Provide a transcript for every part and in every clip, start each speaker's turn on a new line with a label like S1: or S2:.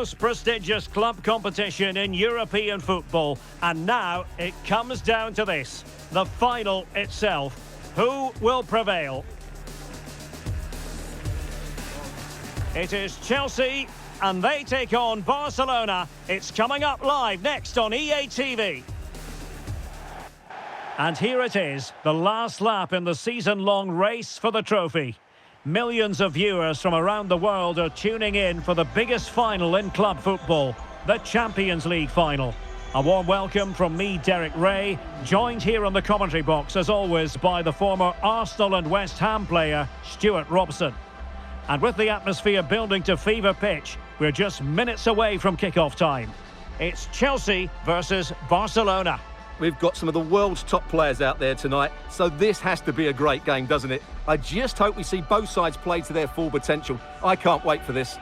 S1: most prestigious club competition in European football. And now it comes down to this, the final itself. Who will prevail? It is Chelsea, and they take on Barcelona. It's coming up live next on EA TV. And here it is, the last lap in the season-long race for the trophy. Millions of viewers from around the world are tuning in for the biggest final in club football, the Champions League final. A warm welcome from me, Derek Ray, joined here on the commentary box, as always, by the former Arsenal and West Ham player, Stuart Robson. And with the atmosphere building to fever pitch, we're just minutes away from kick-off time. It's Chelsea versus Barcelona.
S2: We've got some of the world's top players out there tonight, so this has to be a great game, doesn't it? I just hope we see both sides play to their full potential. I can't wait for this.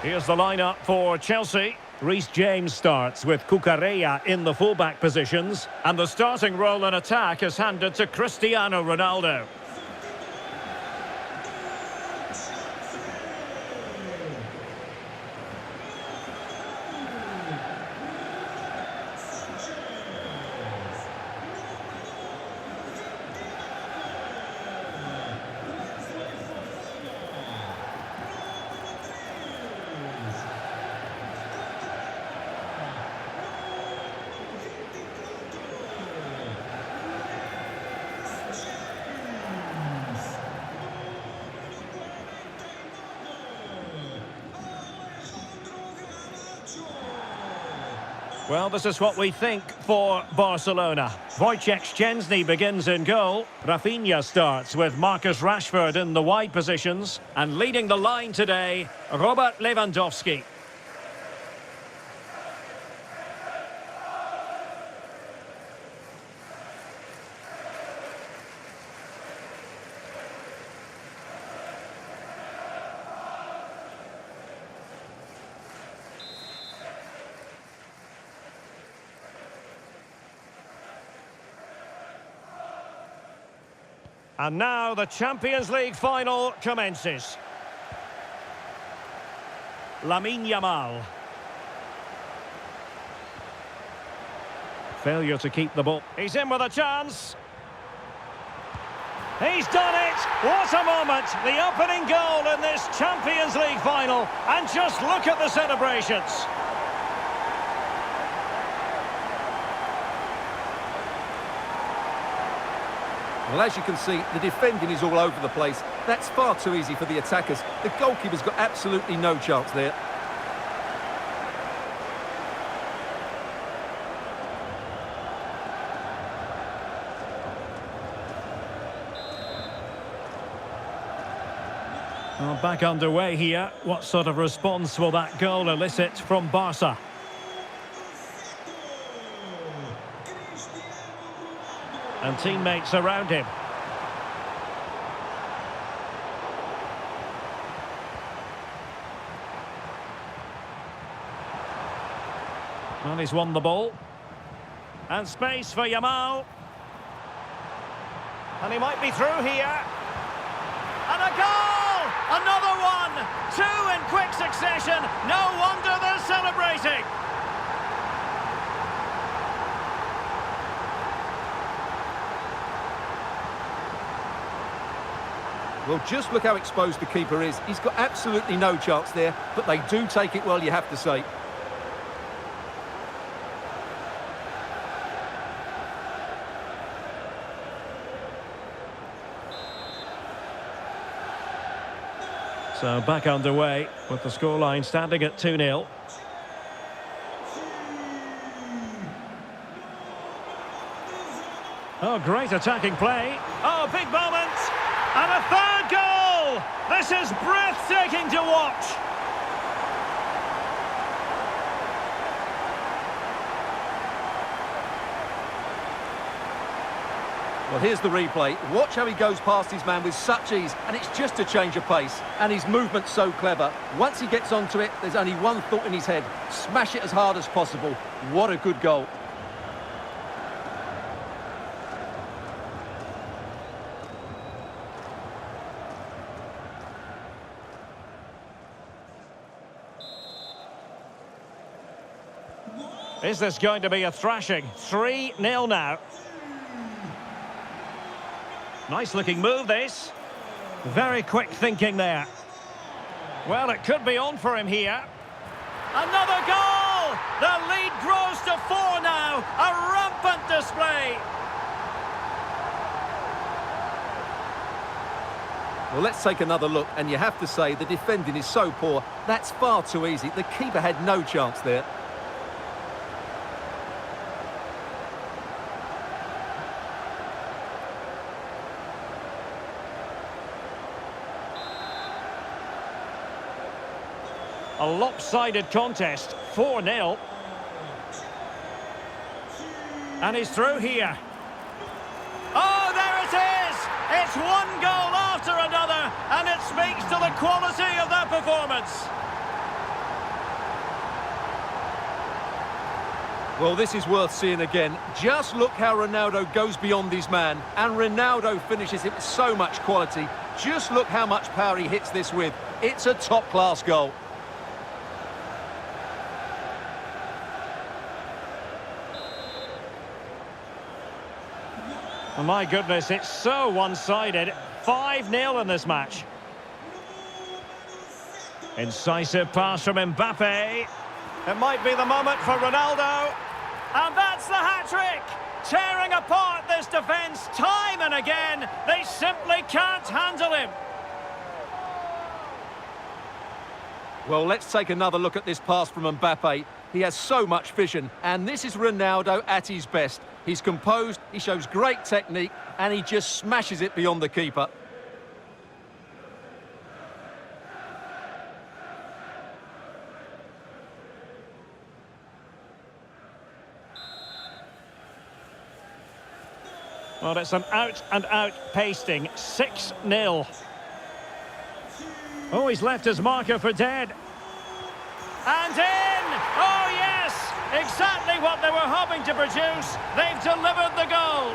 S1: Here's the lineup for Chelsea. Reece James starts with Cucurella in the fullback positions. And the starting role in attack is handed to Cristiano Ronaldo. Well, this is what we think for Barcelona. Wojciech Szczęsny begins in goal. Rafinha starts with Marcus Rashford in the wide positions. And leading the line today, Robert Lewandowski. And now the Champions League final commences. Lamine Yamal. Failure to keep the ball. He's in with a chance. He's done it! What a moment! The opening goal in this Champions League final. And just look at the celebrations.
S2: Well, as you can see, the defending is all over the place. That's far too easy for the attackers. The goalkeeper's got absolutely no chance there.
S1: Well, back underway here. What sort of response will that goal elicit from Barca? And teammates around him. Well, he's won the ball. And space for Yamal. And he might be through here. And a goal! Another one! Two in quick succession. No wonder they're celebrating.
S2: Well, just look how exposed the keeper is. He's got absolutely no chance there, but they do take it well, you have to say.
S1: So back underway with the scoreline standing at 2-0. Oh, great attacking play. Oh, big moment. And a third goal! This is breathtaking to watch.
S2: Well, here's the replay. Watch how he goes past his man with such ease, and it's just a change of pace. And his movement's so clever. Once he gets onto it, there's only one thought in his head. Smash it as hard as possible. What a good goal.
S1: Is this going to be a thrashing? 3-0 now. Nice looking move, this. Very quick thinking there. Well, it could be on for him here. Another goal! The lead grows to 4 now. A rampant display.
S2: Well, let's take another look, and you have to say the defending is so poor. That's far too easy. The keeper had no chance there.
S1: A lopsided contest, 4-0. And he's through here. Oh, there it is! It's one goal after another, and it speaks to the quality of their performance.
S2: Well, this is worth seeing again. Just look how Ronaldo goes beyond his man, and Ronaldo finishes it with so much quality. Just look how much power he hits this with. It's a top-class goal.
S1: Oh, my goodness, it's so one-sided. 5-0 in this match. Incisive pass from Mbappe. It might be the moment for Ronaldo. And that's the hat-trick! Tearing apart this defence time and again. They simply can't handle him.
S2: Well, let's take another look at this pass from Mbappe. He has so much vision, and this is Ronaldo at his best. He's composed, he shows great technique, and he just smashes it beyond the keeper.
S1: Well, it's an out-and-out pasting. 6-0. Oh, he's left his marker for dead. And in! Oh, yes! Exactly what they were hoping to produce. They've delivered the goal.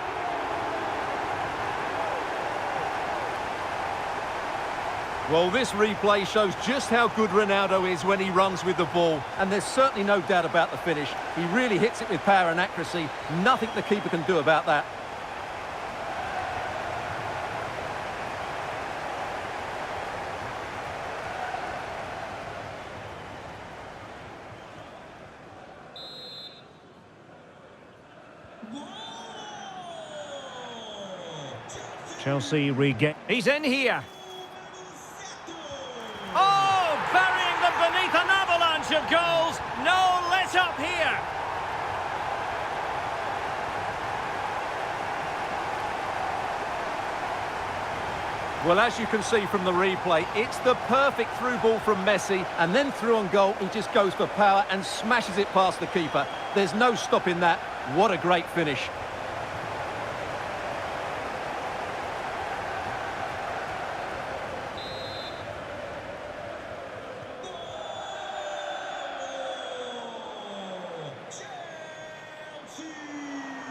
S2: Well, this replay shows just how good Ronaldo is when he runs with the ball. And there's certainly no doubt about the finish. He really hits it with power and accuracy. Nothing the keeper can do about that.
S1: Chelsea regain. He's in here. Oh, burying them beneath an avalanche of goals. No let up here.
S2: Well, as you can see from the replay, it's the perfect through ball from Messi, and then through on goal, he just goes for power and smashes it past the keeper. There's no stopping that. What a great finish.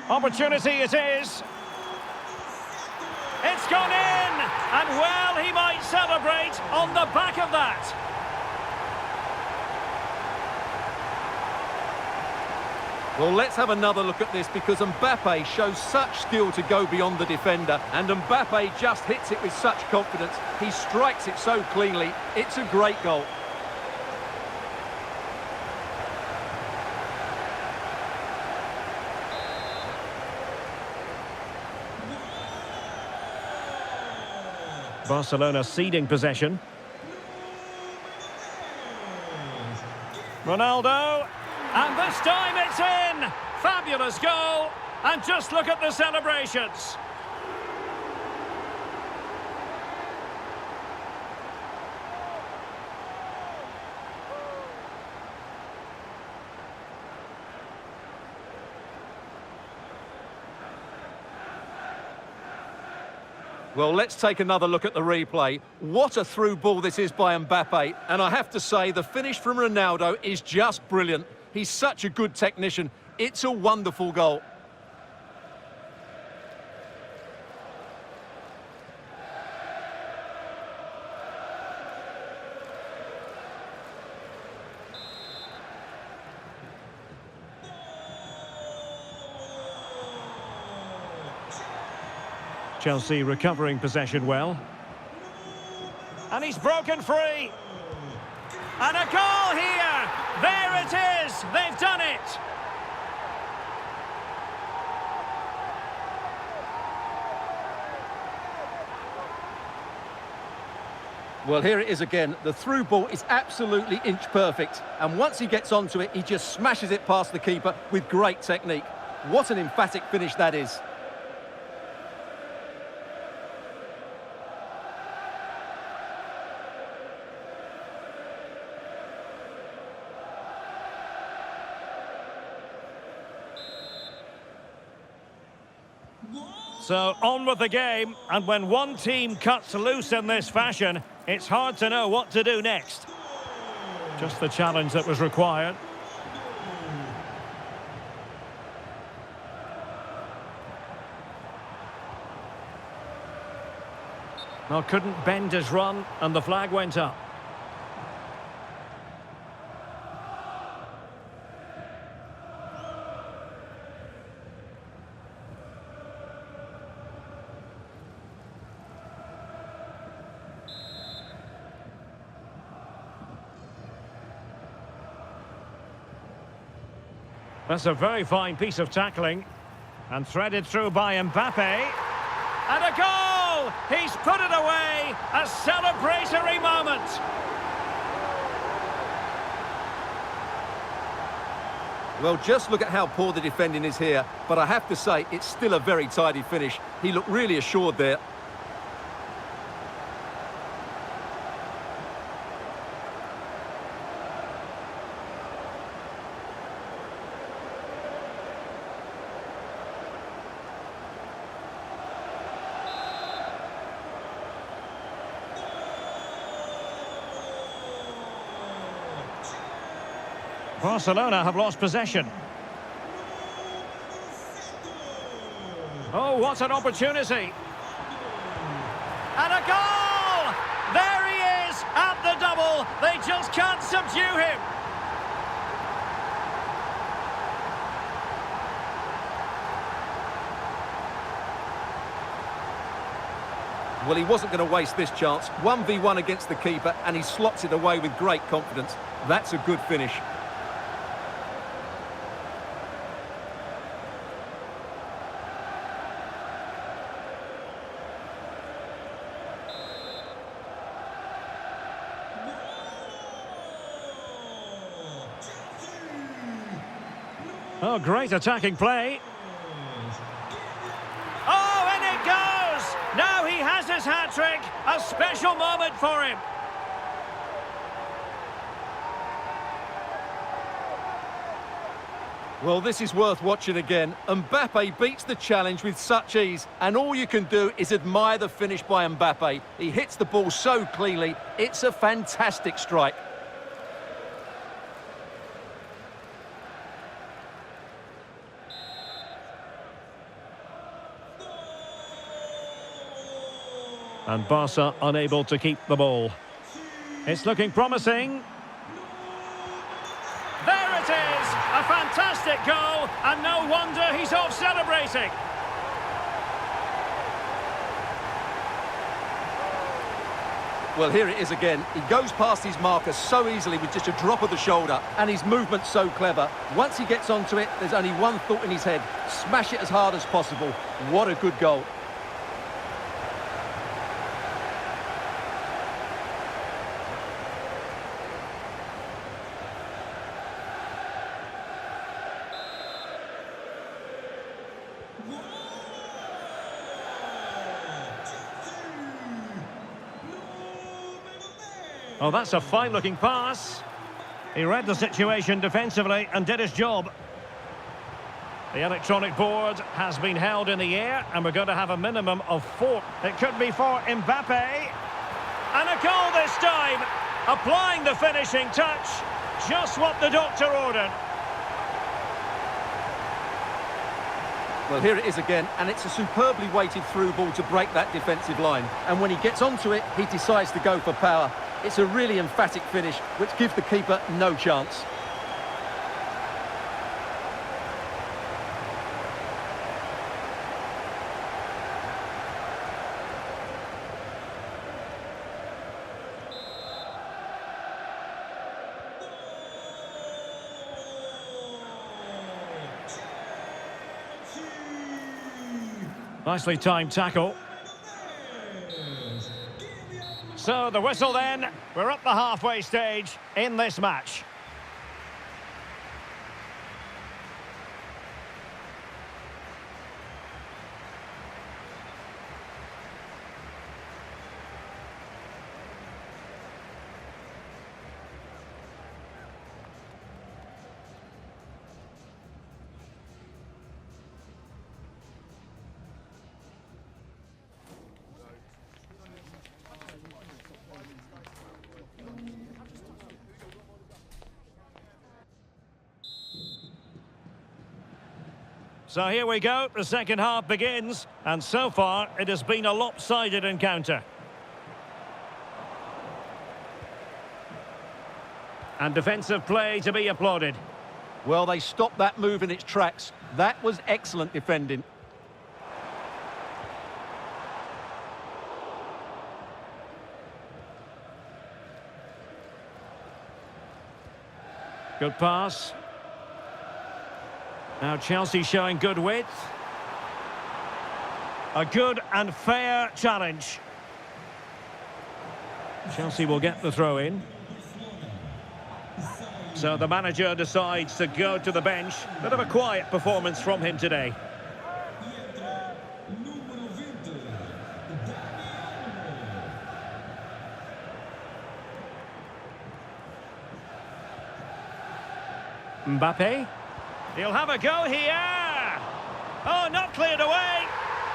S1: Opportunity it is. It's gone in, and well, he might celebrate on the back of that.
S2: Well, let's have another look at this, because Mbappe shows such skill to go beyond the defender, and Mbappe just hits it with such confidence. He strikes it so cleanly. It's a great goal.
S1: Barcelona ceding possession. Ronaldo, and this time it's in! Fabulous goal, and just look at the celebrations.
S2: Well, let's take another look at the replay. What a through ball this is by Mbappe. And I have to say, the finish from Ronaldo is just brilliant. He's such a good technician. It's a wonderful goal.
S1: Chelsea recovering possession well. And he's broken free. And a goal here! There it is! They've done it!
S2: Well, here it is again. The through ball is absolutely inch perfect. And once he gets onto it, he just smashes it past the keeper with great technique. What an emphatic finish that is.
S1: So on with the game, and when one team cuts loose in this fashion, it's hard to know what to do next. Just the challenge that was required. Well, couldn't bend his run, and the flag went up. That's a very fine piece of tackling. And threaded through by Mbappe. And a goal! He's put it away! A celebratory moment!
S2: Well, just look at how poor the defending is here. But I have to say, it's still a very tidy finish. He looked really assured there.
S1: Barcelona have lost possession. Oh, what an opportunity. And a goal! There he is at the double. They just can't subdue him.
S2: Well, he wasn't going to waste this chance. 1v1 against the keeper, and he slots it away with great confidence. That's a good finish.
S1: Oh, great attacking play. Oh, and it goes! Now he has his hat-trick. A special moment for him.
S2: Well, this is worth watching again. Mbappe beats the challenge with such ease, and all you can do is admire the finish by Mbappe. He hits the ball so cleanly, it's a fantastic strike.
S1: And Barca unable to keep the ball. It's looking promising. There it is! A fantastic goal, and no wonder he's off celebrating.
S2: Well, here it is again. He goes past his marker so easily with just a drop of the shoulder, and his movement's so clever. Once he gets onto it, there's only one thought in his head: smash it as hard as possible. What a good goal.
S1: Oh, that's a fine-looking pass. He read the situation defensively and did his job. The electronic board has been held in the air, and we're going to have a minimum of 4. It could be for Mbappe. And a goal this time, applying the finishing touch. Just what the doctor ordered.
S2: Well, here it is again, and it's a superbly weighted through ball to break that defensive line. And when he gets onto it, he decides to go for power. It's a really emphatic finish, which gives the keeper no chance.
S1: Nicely timed tackle. So the whistle then. We're up the halfway stage in this match. So here we go, the second half begins, and so far it has been a lopsided encounter. And defensive play to be applauded.
S2: Well, they stopped that move in its tracks. That was excellent defending.
S1: Good pass. Now Chelsea showing good width. A good and fair challenge. Chelsea will get the throw in. So the manager decides to go to the bench. Bit of a quiet performance from him today. Mbappe. He'll have a go here. Oh, not cleared away.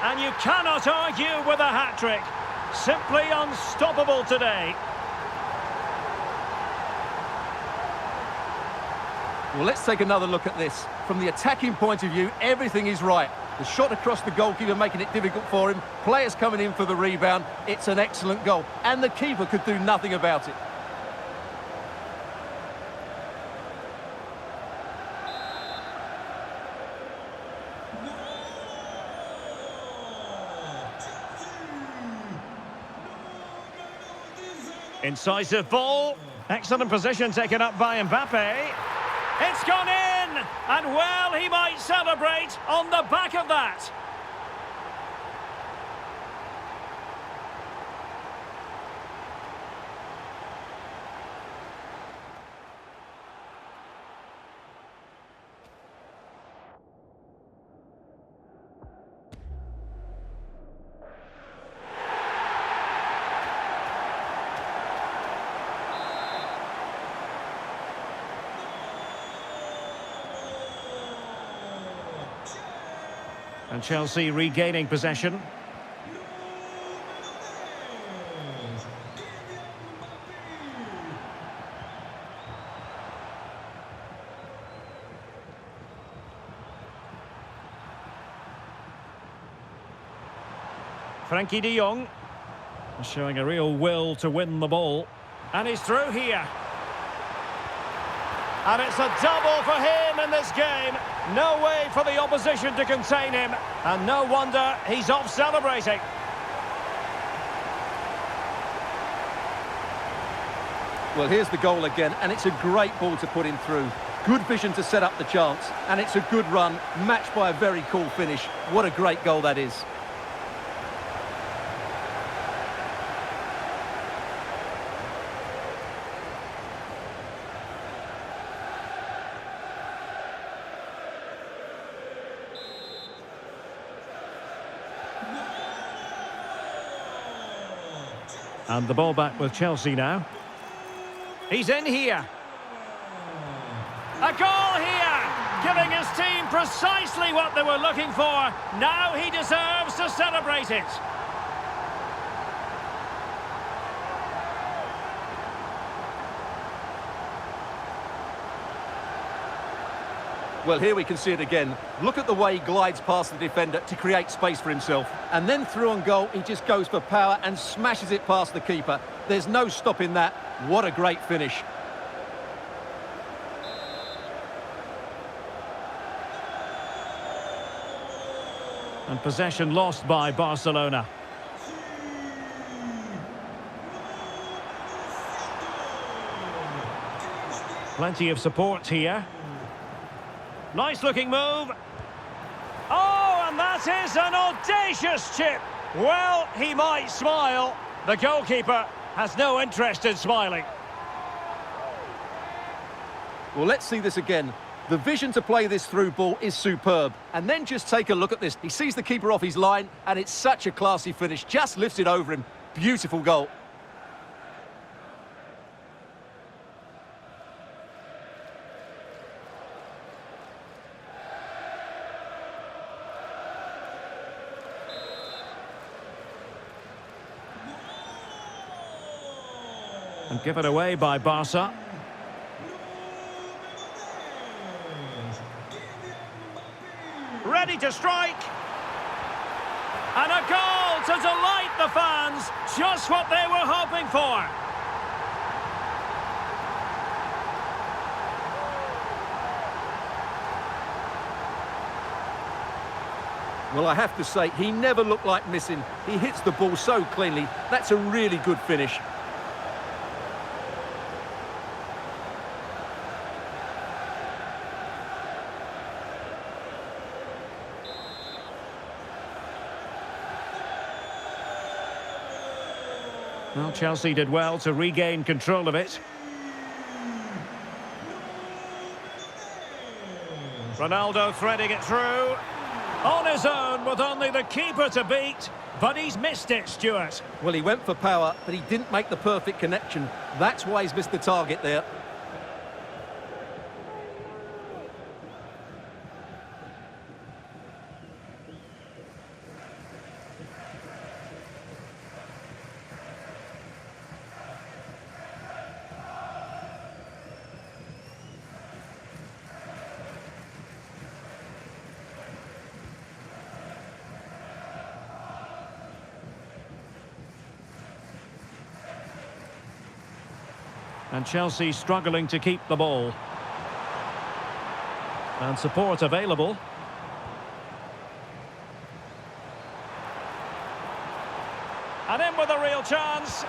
S1: And you cannot argue with a hat-trick. Simply unstoppable today.
S2: Well, let's take another look at this. From the attacking point of view, everything is right. The shot across the goalkeeper making it difficult for him. Players coming in for the rebound. It's an excellent goal. And the keeper could do nothing about it.
S1: Incisive ball. Excellent position taken up by Mbappe. It's gone in! And well, he might celebrate on the back of that. And Chelsea regaining possession. Frankie de Jong showing a real will to win the ball. And he's through here. And it's a double for him in this game. No way for the opposition to contain him. And no wonder he's off celebrating.
S2: Well, here's the goal again, and it's a great ball to put him through. Good vision to set up the chance, and it's a good run, matched by a very cool finish. What a great goal that is.
S1: And the ball back with Chelsea now. He's in here. A goal here! Giving his team precisely what they were looking for. Now he deserves to celebrate it.
S2: Well, here we can see it again. Look at the way he glides past the defender to create space for himself. And then through on goal, he just goes for power and smashes it past the keeper. There's no stopping that. What a great finish.
S1: And possession lost by Barcelona. Plenty of support here. Nice looking move. Oh, and that is an audacious chip. Well, he might smile. The goalkeeper has no interest in smiling.
S2: Well, let's see this again. The vision to play this through ball is superb. And then just take a look at this. He sees the keeper off his line, and it's such a classy finish. Just lifts it over him. Beautiful goal.
S1: And given away by Barca. Ready to strike. And a goal to delight the fans. Just what they were hoping for.
S2: Well, I have to say, he never looked like missing. He hits the ball so cleanly. That's a really good finish.
S1: Well, Chelsea did well to regain control of it. Ronaldo threading it through. On his own with only the keeper to beat. But he's missed it, Stuart.
S2: Well, he went for power, but he didn't make the perfect connection. That's why he's missed the target there.
S1: And Chelsea struggling to keep the ball. And support available. And in with a real chance.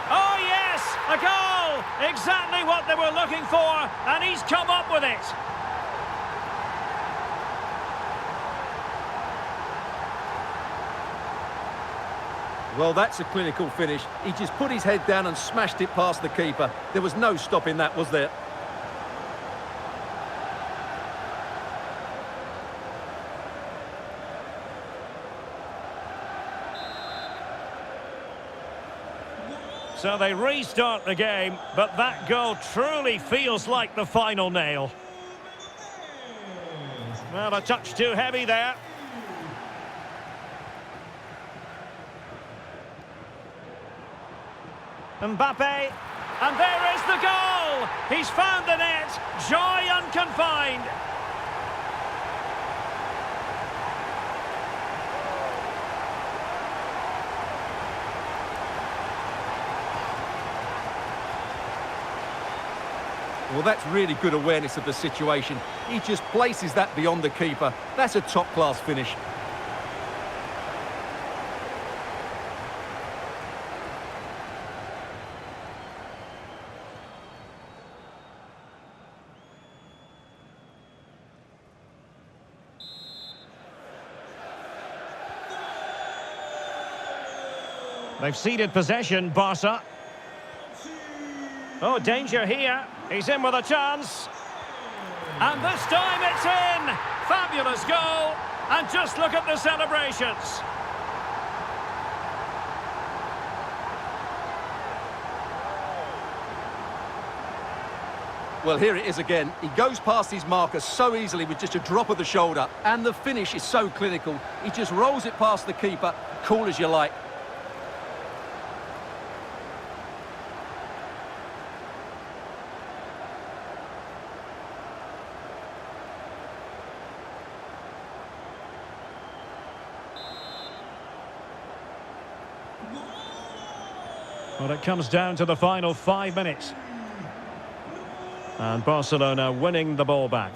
S1: Oh yes, a goal! Exactly what they were looking for, and he's come up with it.
S2: Well, that's a clinical finish. He just put his head down and smashed it past the keeper. There was no stopping that, was there?
S1: So they restart the game, but that goal truly feels like the final nail. Well, a touch too heavy there. Mbappe, and there is the goal! He's found the net, joy unconfined.
S2: Well, that's really good awareness of the situation. He just places that beyond the keeper. That's a top-class finish.
S1: They've ceded possession, Barca. Oh, danger here. He's in with a chance. And this time it's in. Fabulous goal. And just look at the celebrations.
S2: Well, here it is again. He goes past his marker so easily with just a drop of the shoulder. And the finish is so clinical. He just rolls it past the keeper, cool as you like.
S1: Well, it comes down to the final 5 minutes. And Barcelona winning the ball back.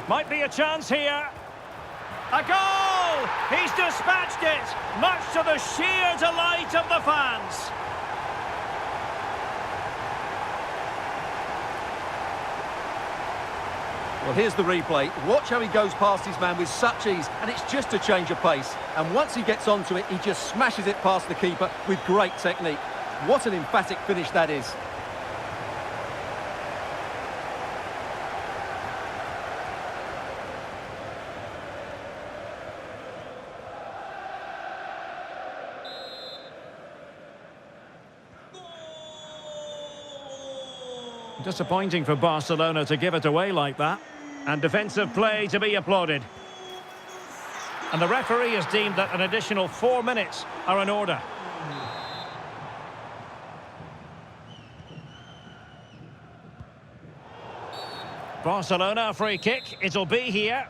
S1: Might be a chance here. A goal! He's dispatched it, much to the sheer delight of the fans.
S2: Well, here's the replay. Watch how he goes past his man with such ease, and it's just a change of pace. And once he gets onto it, he just smashes it past the keeper with great technique. What an emphatic finish that is.
S1: Disappointing for Barcelona to give it away like that. And defensive play to be applauded. And the referee has deemed that an additional 4 minutes are in order. Barcelona free kick, it'll be here.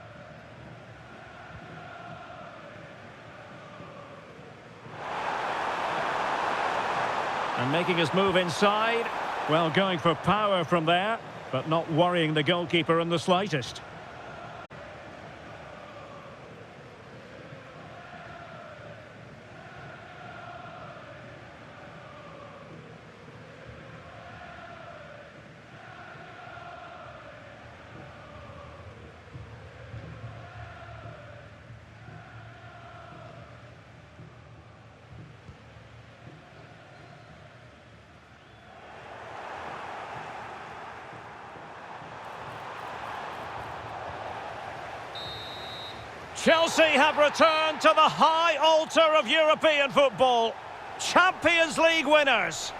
S1: And making his move inside. Well, going for power from there, but not worrying the goalkeeper in the slightest. Chelsea have returned to the high altar of European football. Champions League winners.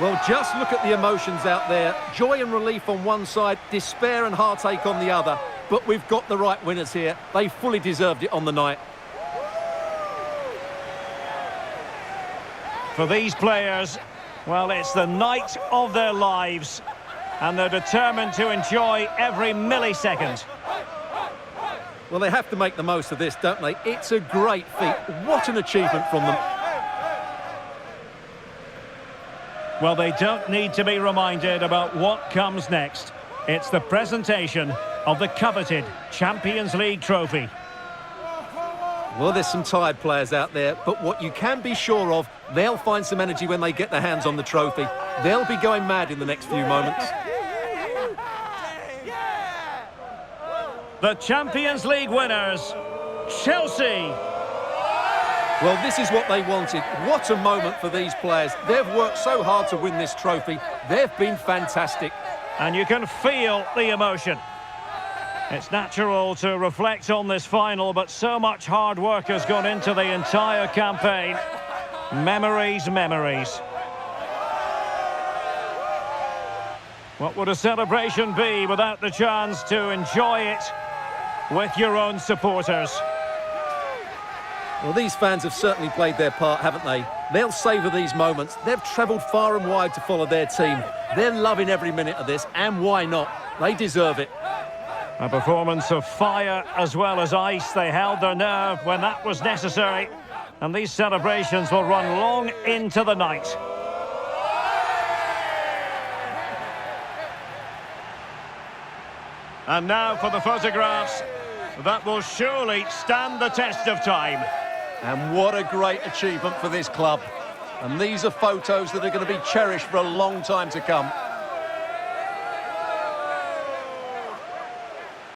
S2: Well, just look at the emotions out there. Joy and relief on one side, despair and heartache on the other. But we've got the right winners here. They fully deserved it on the night.
S1: For these players, well, it's the night of their lives. And they're determined to enjoy every millisecond.
S2: Well, they have to make the most of this, don't they? It's a great feat. What an achievement from them.
S1: Well, they don't need to be reminded about what comes next. It's the presentation of the coveted Champions League trophy.
S2: Well, there's some tired players out there, but what you can be sure of, they'll find some energy when they get their hands on the trophy. They'll be going mad in the next few moments.
S1: The Champions League winners, Chelsea.
S2: Well, this is what they wanted. What a moment for these players. They've worked so hard to win this trophy. They've been fantastic.
S1: And you can feel the emotion. It's natural to reflect on this final, but so much hard work has gone into the entire campaign. Memories, memories. What would a celebration be without the chance to enjoy it with your own supporters?
S2: Well, these fans have certainly played their part, haven't they? They'll savour these moments. They've travelled far and wide to follow their team. They're loving every minute of this, and why not? They deserve it.
S1: A performance of fire as well as ice. They held their nerve when that was necessary. And these celebrations will run long into the night. And now for the photographs that will surely stand the test of time.
S2: And what a great achievement for this club. And these are photos that are going to be cherished for a long time to come.